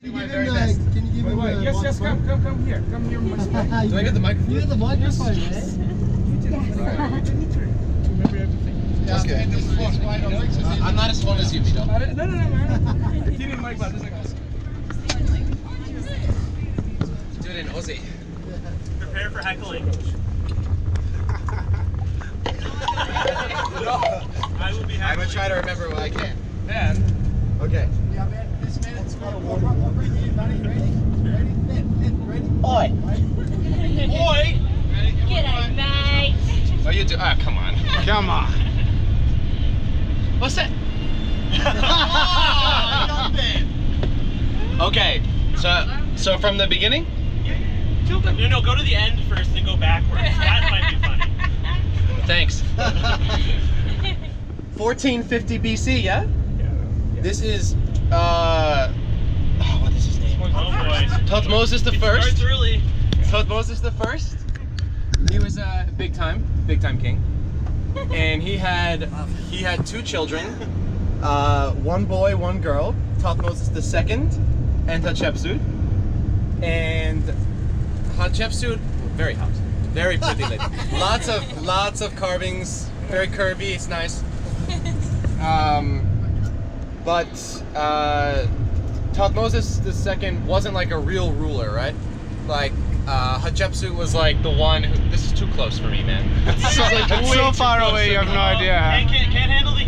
Can you give him the Yes, come here. Come here. Do I get the microphone? You get the microphone, man. Remember everything. That's good. I'm not as fun as you, Vito. No, man. Give me mic, man. Do it in Aussie. Prepare for heckling. I will be heckling. I'm gonna try to remember what I can. Man. Okay. Yeah, man. This minute's got to warm up. I'll bring you in, buddy. Ready? Ready? Oi! Boy! G'day, mate. Oh, you do? Ah, come on. Come on. What's that? Okay. So from the beginning? No, go to the end first and go backwards. That might be funny. Thanks. 1450 BC, yeah? This is what is his name? Oh boy. Thutmose the First. Starts early. Thutmose the First. He was a big time king, and he had two children, one boy, one girl. Thutmose the Second, and Hatshepsut. And Hatshepsut, very hot, very pretty lady. Lots of carvings, very curvy. It's nice. But Thutmose the Second wasn't like a real ruler, right? Like Hatshepsut was like the one who. This is too close for me, man. It's so far away, you have no idea. Can't handle the